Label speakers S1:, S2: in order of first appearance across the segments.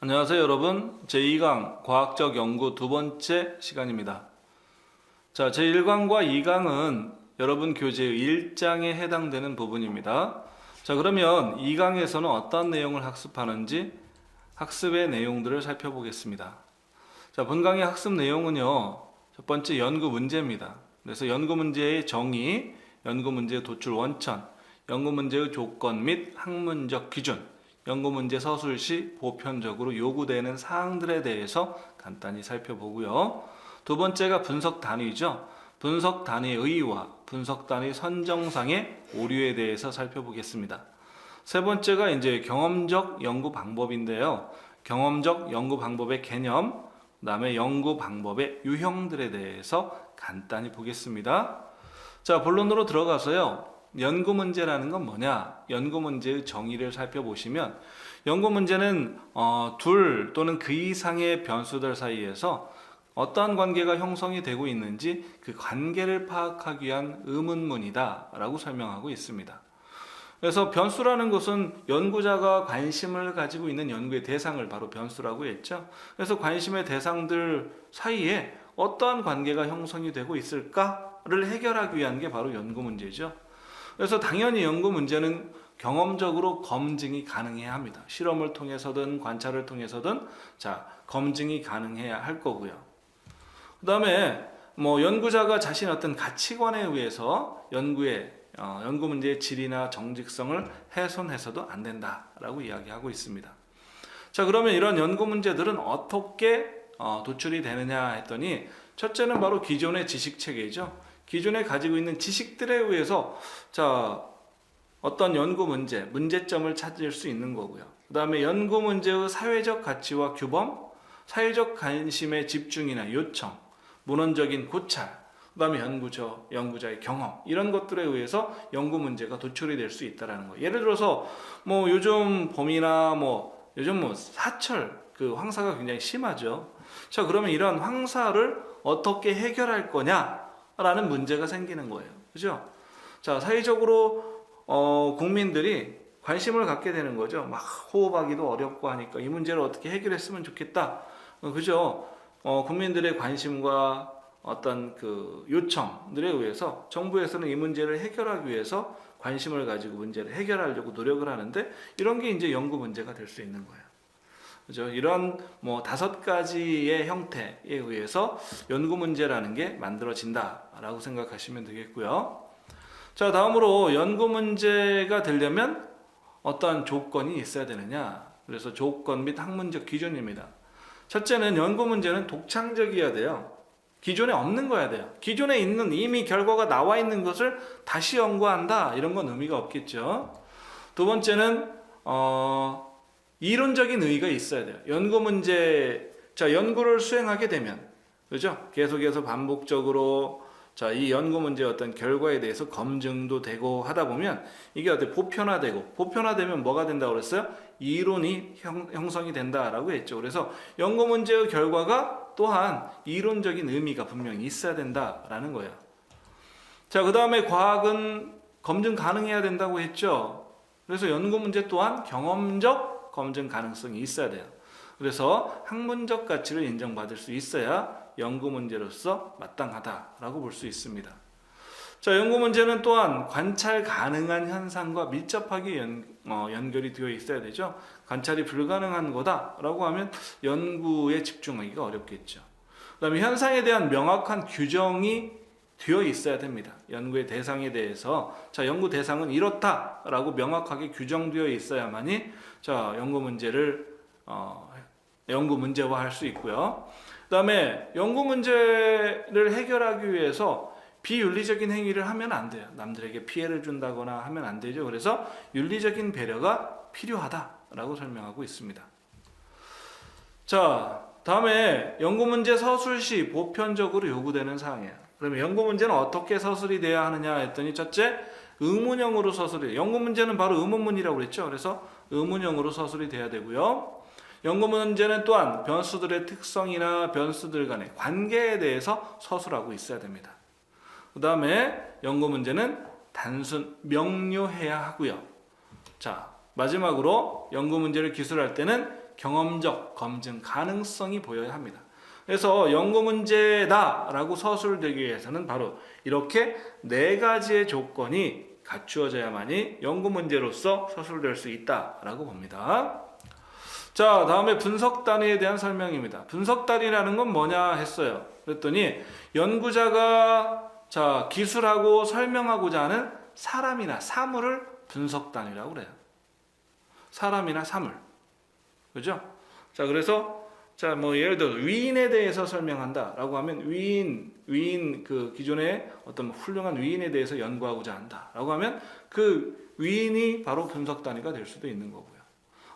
S1: 안녕하세요 여러분. 제2강 과학적 연구 두 번째 시간입니다. 자, 제1강과 2강은 여러분 교재의 1장에 해당되는 부분입니다. 자, 그러면 2강에서는 어떤 내용을 학습하는지 학습의 내용들을 살펴보겠습니다. 자, 본강의 학습 내용은요, 첫 번째 연구 문제입니다. 그래서 연구 문제의 정의, 연구 문제의 도출 원천, 연구 문제의 조건 및 학문적 기준, 연구 문제 서술 시 보편적으로 요구되는 사항들에 대해서 간단히 살펴보고요. 두 번째가 분석 단위죠. 분석 단위의 의의와 분석 단위 선정상의 오류에 대해서 살펴보겠습니다. 세 번째가 이제 경험적 연구 방법인데요. 경험적 연구 방법의 개념, 그 다음에 연구 방법의 유형들에 대해서 간단히 보겠습니다. 자, 본론으로 들어가서요. 연구 문제라는 건 뭐냐? 연구 문제의 정의를 살펴보시면 연구 문제는 둘 또는 그 이상의 변수들 사이에서 어떠한 관계가 형성이 되고 있는지 그 관계를 파악하기 위한 의문문이다 라고 설명하고 있습니다. 그래서 변수라는 것은 연구자가 관심을 가지고 있는 연구의 대상을 바로 변수라고 했죠. 그래서 관심의 대상들 사이에 어떠한 관계가 형성이 되고 있을까를 해결하기 위한 게 바로 연구 문제죠. 그래서 당연히 연구 문제는 경험적으로 검증이 가능해야 합니다. 실험을 통해서든 관찰을 통해서든 검증이 가능해야 할 거고요. 그 다음에 연구자가 자신의 어떤 가치관에 의해서 연구 문제의 질이나 정직성을 훼손해서도 안 된다라고 이야기하고 있습니다. 자, 그러면 이런 연구 문제들은 어떻게 도출이 되느냐 했더니 첫째는 바로 기존의 지식 체계죠. 기존에 가지고 있는 지식들에 의해서 어떤 연구 문제점을 찾을 수 있는 거고요. 그 다음에 연구 문제의 사회적 가치와 규범, 사회적 관심의 집중이나 요청, 문헌적인 고찰, 그 다음에 연구자의 경험, 이런 것들에 의해서 연구 문제가 도출이 될 수 있다는 거예요. 예를 들어서 요즘 봄이나 요즘 사철, 황사가 굉장히 심하죠. 자, 그러면 이런 황사를 어떻게 해결할 거냐? 라는 문제가 생기는 거예요. 그죠? 자, 사회적으로 국민들이 관심을 갖게 되는 거죠. 막 호흡하기도 어렵고 하니까 이 문제를 어떻게 해결했으면 좋겠다. 그죠? 국민들의 관심과 어떤 요청들에 의해서 정부에서는 이 문제를 해결하기 위해서 관심을 가지고 문제를 해결하려고 노력을 하는데 이런 게 이제 연구 문제가 될 수 있는 거예요. 그죠? 이런 5가지의 형태에 의해서 연구 문제라는 게 만들어진다라고 생각하시면 되겠고요. 자, 다음으로 연구 문제가 되려면 어떠한 조건이 있어야 되느냐? 그래서 조건 및 학문적 기준입니다. 첫째는 연구 문제는 독창적이어야 돼요. 기존에 없는 거야 돼요. 기존에 있는 이미 결과가 나와 있는 것을 다시 연구한다. 이런 건 의미가 없겠죠. 두 번째는 이론적인 의의가 있어야 돼요. 연구 문제, 연구를 수행하게 되면, 그죠? 계속해서 반복적으로, 이 연구 문제의 어떤 결과에 대해서 검증도 되고 하다 보면, 이게 어떻게 보편화되면 뭐가 된다고 그랬어요? 이론이 형성이 된다라고 했죠. 그래서 연구 문제의 결과가 또한 이론적인 의미가 분명히 있어야 된다라는 거예요. 자, 그 다음에 과학은 검증 가능해야 된다고 했죠. 그래서 연구 문제 또한 경험적 검증 가능성이 있어야 돼요. 그래서 학문적 가치를 인정받을 수 있어야 연구 문제로서 마땅하다라고 볼 수 있습니다. 자, 연구 문제는 또한 관찰 가능한 현상과 밀접하게 연결이 되어 있어야 되죠. 관찰이 불가능한 거다라고 하면 연구에 집중하기가 어렵겠죠. 그 다음에 현상에 대한 명확한 규정이 되어 있어야 됩니다. 연구의 대상에 대해서 연구 대상은 이렇다라고 명확하게 규정되어 있어야만이 연구 문제화할 수 있고요. 그 다음에 연구 문제를 해결하기 위해서 비윤리적인 행위를 하면 안 돼요. 남들에게 피해를 준다거나 하면 안 되죠. 그래서 윤리적인 배려가 필요하다라고 설명하고 있습니다. 자, 다음에 연구 문제 서술 시 보편적으로 요구되는 사항이에요. 그러면 연구 문제는 어떻게 서술이 돼야 하느냐 했더니 첫째, 의문형으로 서술이, 연구 문제는 바로 의문문이라고 그랬죠. 그래서 의문형으로 서술이 돼야 되고요. 연구 문제는 또한 변수들의 특성이나 변수들 간의 관계에 대해서 서술하고 있어야 됩니다. 그 다음에 연구 문제는 단순 명료해야 하고요. 자, 마지막으로 연구 문제를 기술할 때는 경험적 검증 가능성이 보여야 합니다. 그래서 연구 문제다라고 서술되기 위해서는 바로 이렇게 네 가지의 조건이 갖추어져야만이 연구 문제로서 서술될 수 있다라고 봅니다. 자, 다음에 분석 단위에 대한 설명입니다. 분석 단위라는 건 뭐냐 했어요. 그랬더니 연구자가 기술하고 설명하고자 하는 사람이나 사물을 분석 단위라고 그래요. 사람이나 사물. 그죠? 자, 그래서 뭐 예를 들어 위인에 대해서 설명한다라고 하면 위인 그 기존의 어떤 훌륭한 위인에 대해서 연구하고자 한다라고 하면 그 위인이 바로 분석 단위가 될 수도 있는 거고요.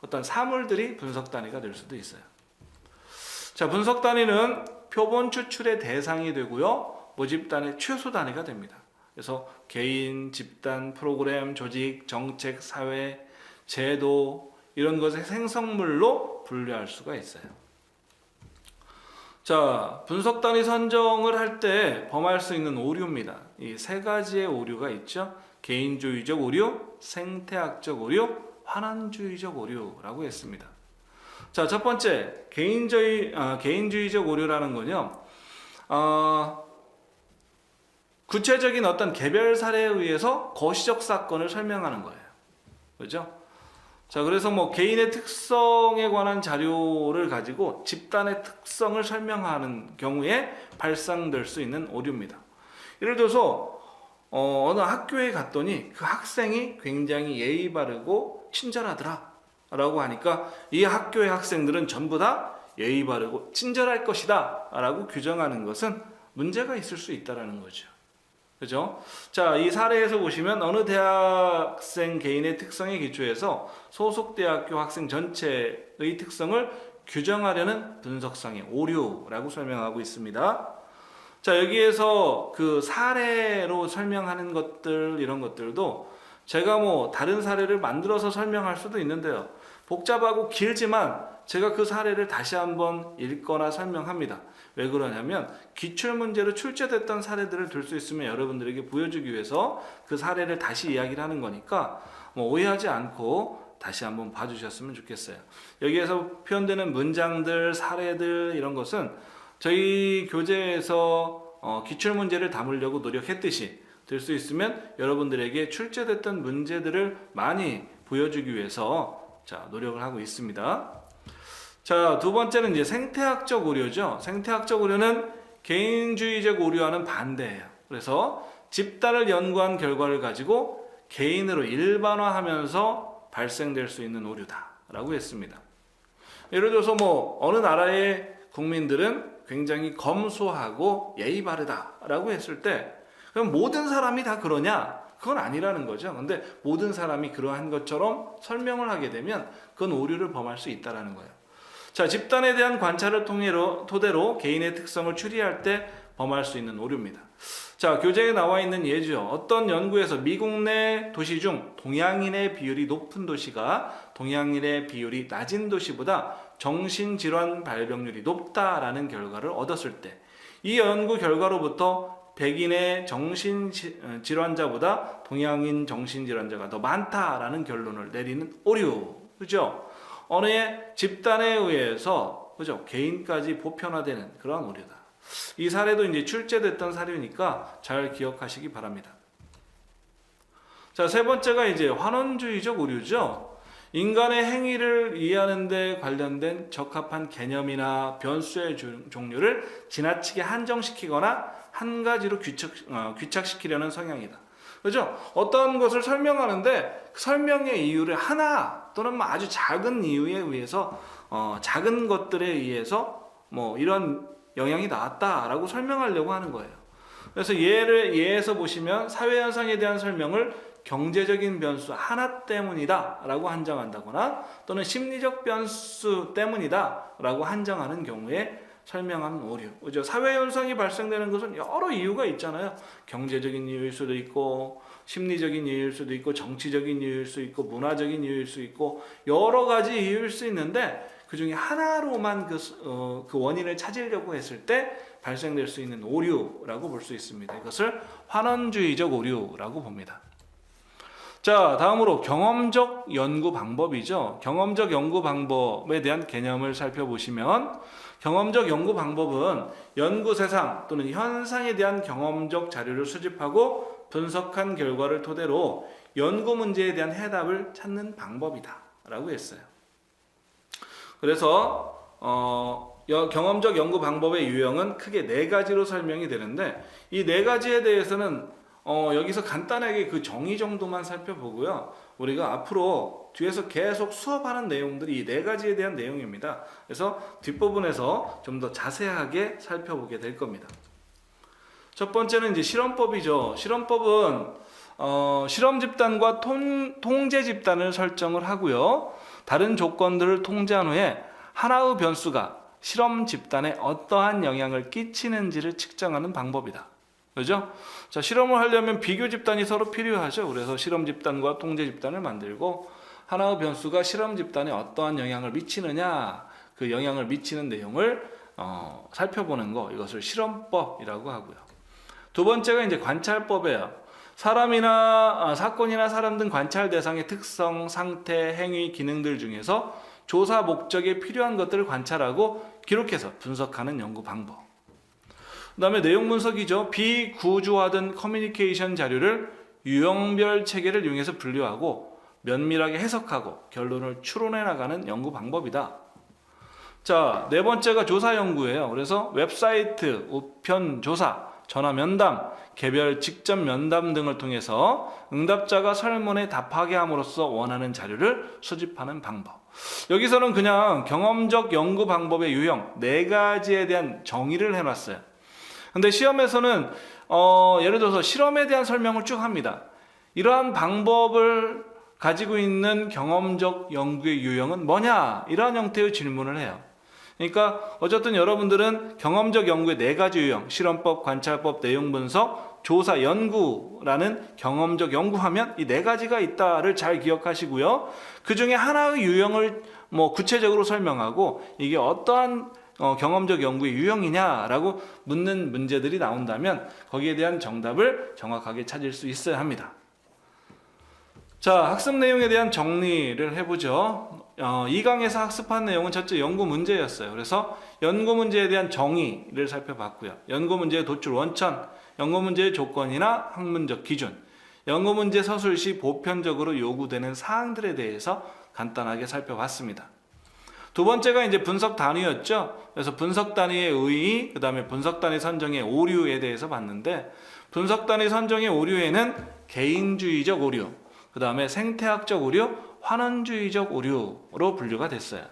S1: 어떤 사물들이 분석 단위가 될 수도 있어요. 자, 분석 단위는 표본 추출의 대상이 되고요. 모집 단위 최소 단위가 됩니다. 그래서 개인, 집단, 프로그램, 조직, 정책, 사회, 제도 이런 것의 생성물로 분류할 수가 있어요. 자, 분석 단위 선정을 할 때 범할 수 있는 오류입니다. 이 세 가지의 오류가 있죠. 개인주의적 오류, 생태학적 오류, 환원주의적 오류라고 했습니다. 자, 첫 번째 개인주의적 오류라는 건요. 구체적인 어떤 개별 사례에 의해서 거시적 사건을 설명하는 거예요. 그렇죠? 자, 그래서 뭐 개인의 특성에 관한 자료를 가지고 집단의 특성을 설명하는 경우에 발생될 수 있는 오류입니다. 예를 들어서 어느 학교에 갔더니 그 학생이 굉장히 예의 바르고 친절하더라 라고 하니까 이 학교의 학생들은 전부 다 예의 바르고 친절할 것이다 라고 규정하는 것은 문제가 있을 수 있다는 거죠. 그죠? 자, 이 사례에서 보시면 어느 대학생 개인의 특성에 기초해서 소속 대학교 학생 전체의 특성을 규정하려는 분석상의 오류라고 설명하고 있습니다. 자, 여기에서 그 사례로 설명하는 것들, 이런 것들도 제가 뭐 다른 사례를 만들어서 설명할 수도 있는데요. 복잡하고 길지만 제가 그 사례를 다시 한번 읽거나 설명합니다. 왜 그러냐면 기출문제로 출제됐던 사례들을 들 수 있으면 여러분들에게 보여주기 위해서 그 사례를 다시 이야기를 하는 거니까 뭐 오해하지 않고 다시 한번 봐주셨으면 좋겠어요. 여기에서 표현되는 문장들, 사례들 이런 것은 저희 교재에서 기출문제를 담으려고 노력했듯이 될 수 있으면 여러분들에게 출제됐던 문제들을 많이 보여주기 위해서 노력을 하고 있습니다. 자, 두 번째는 이제 생태학적 오류죠. 생태학적 오류는 개인주의적 오류와는 반대예요. 그래서 집단을 연구한 결과를 가지고 개인으로 일반화하면서 발생될 수 있는 오류다라고 했습니다. 예를 들어서 뭐 어느 나라의 국민들은 굉장히 검소하고 예의 바르다라고 했을 때 그럼 모든 사람이 다 그러냐? 그건 아니라는 거죠. 근데 모든 사람이 그러한 것처럼 설명을 하게 되면 그건 오류를 범할 수 있다는 거예요. 자, 집단에 대한 관찰을 토대로 개인의 특성을 추리할 때 범할 수 있는 오류입니다. 자, 교재에 나와 있는 예죠. 어떤 연구에서 미국 내 도시 중 동양인의 비율이 높은 도시가 동양인의 비율이 낮은 도시보다 정신질환 발병률이 높다라는 결과를 얻었을 때 이 연구 결과로부터 백인의 정신질환자보다 동양인 정신질환자가 더 많다라는 결론을 내리는 오류. 그죠? 어느 집단에 의해서 그죠? 개인까지 보편화되는 그런 오류다. 이 사례도 이제 출제됐던 사례니까 잘 기억하시기 바랍니다. 자, 세 번째가 이제 환원주의적 오류죠. 인간의 행위를 이해하는 데 관련된 적합한 개념이나 변수의 종류를 지나치게 한정시키거나 한 가지로 귀착시키려는 성향이다. 그죠? 어떤 것을 설명하는데 그 설명의 이유를 하나 또는 뭐 아주 작은 이유에 의해서 작은 것들에 의해서 뭐 이런 영향이 나왔다라고 설명하려고 하는 거예요. 그래서 예에서 보시면 사회 현상에 대한 설명을 경제적인 변수 하나 때문이다 라고 한정한다거나 또는 심리적 변수 때문이다 라고 한정하는 경우에 설명하는 오류. 그죠? 사회 현상이 발생되는 것은 여러 이유가 있잖아요. 경제적인 이유일 수도 있고 심리적인 이유일 수도 있고 정치적인 이유일 수 있고 문화적인 이유일 수 있고 여러 가지 이유일 수 있는데 그 중에 하나로만 그 원인을 찾으려고 했을 때 발생될 수 있는 오류라고 볼 수 있습니다. 이것을 환원주의적 오류라고 봅니다. 자, 다음으로 경험적 연구 방법이죠. 경험적 연구 방법에 대한 개념을 살펴보시면 경험적 연구 방법은 연구 세상 또는 현상에 대한 경험적 자료를 수집하고 분석한 결과를 토대로 연구 문제에 대한 해답을 찾는 방법이다 라고 했어요. 그래서 경험적 연구 방법의 유형은 크게 4가지로 설명이 되는데 이 4가지에 대해서는 여기서 간단하게 그 정의 정도만 살펴보고요. 우리가 앞으로 뒤에서 계속 수업하는 내용들이 이 4가지에 대한 내용입니다. 그래서 뒷부분에서 좀 더 자세하게 살펴보게 될 겁니다. 첫 번째는 이제 실험법이죠. 실험법은 실험 집단과 통제 집단을 설정을 하고요. 다른 조건들을 통제한 후에 하나의 변수가 실험 집단에 어떠한 영향을 끼치는지를 측정하는 방법이다. 그죠? 자, 실험을 하려면 비교 집단이 서로 필요하죠. 그래서 실험 집단과 통제 집단을 만들고 하나의 변수가 실험 집단에 어떠한 영향을 미치느냐, 그 영향을 미치는 내용을 살펴보는 거, 이것을 실험법이라고 하고요. 두 번째가 이제 관찰법이에요. 사람이나 사건이나 사람 등 관찰 대상의 특성, 상태, 행위, 기능들 중에서 조사 목적에 필요한 것들을 관찰하고 기록해서 분석하는 연구 방법. 그 다음에 내용 분석이죠. 비구조화된 커뮤니케이션 자료를 유형별 체계를 이용해서 분류하고 면밀하게 해석하고 결론을 추론해 나가는 연구 방법이다. 자, 네 번째가 조사 연구예요. 그래서 웹사이트, 우편 조사, 전화 면담, 개별 직접 면담 등을 통해서 응답자가 설문에 답하게 함으로써 원하는 자료를 수집하는 방법. 여기서는 그냥 경험적 연구 방법의 유형 4가지에 대한 정의를 해놨어요. 근데 시험에서는 예를 들어서 실험에 대한 설명을 쭉 합니다. 이러한 방법을 가지고 있는 경험적 연구의 유형은 뭐냐? 이러한 형태의 질문을 해요. 그러니까 어쨌든 여러분들은 경험적 연구의 4가지 유형, 실험법, 관찰법, 내용 분석, 조사, 연구라는 경험적 연구하면 이 4가지가 있다를 잘 기억하시고요. 그 중에 하나의 유형을 구체적으로 설명하고 이게 어떠한 경험적 연구의 유형이냐라고 묻는 문제들이 나온다면 거기에 대한 정답을 정확하게 찾을 수 있어야 합니다. 자, 학습 내용에 대한 정리를 해보죠. 2강에서 학습한 내용은 첫째 연구 문제였어요. 그래서 연구 문제에 대한 정의를 살펴봤고요. 연구 문제의 도출 원천, 연구 문제의 조건이나 학문적 기준, 연구 문제 서술 시 보편적으로 요구되는 사항들에 대해서 간단하게 살펴봤습니다. 두 번째가 이제 분석 단위였죠. 그래서 분석 단위의 의의, 그 다음에 분석 단위 선정의 오류에 대해서 봤는데 분석 단위 선정의 오류에는 개인주의적 오류, 그 다음에 생태학적 오류, 환원주의적 오류로 분류가 됐어요.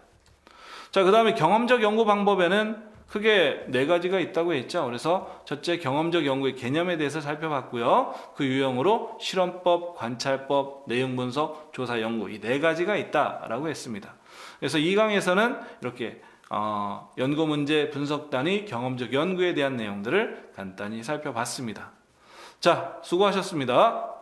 S1: 자, 그 다음에 경험적 연구 방법에는 크게 4가지가 있다고 했죠. 그래서 첫째 경험적 연구의 개념에 대해서 살펴봤고요. 그 유형으로 실험법, 관찰법, 내용 분석, 조사 연구 이 4가지가 있다라고 했습니다. 그래서 2강에서는 이렇게 연구 문제 분석 단위 경험적 연구에 대한 내용들을 간단히 살펴봤습니다. 자, 수고하셨습니다.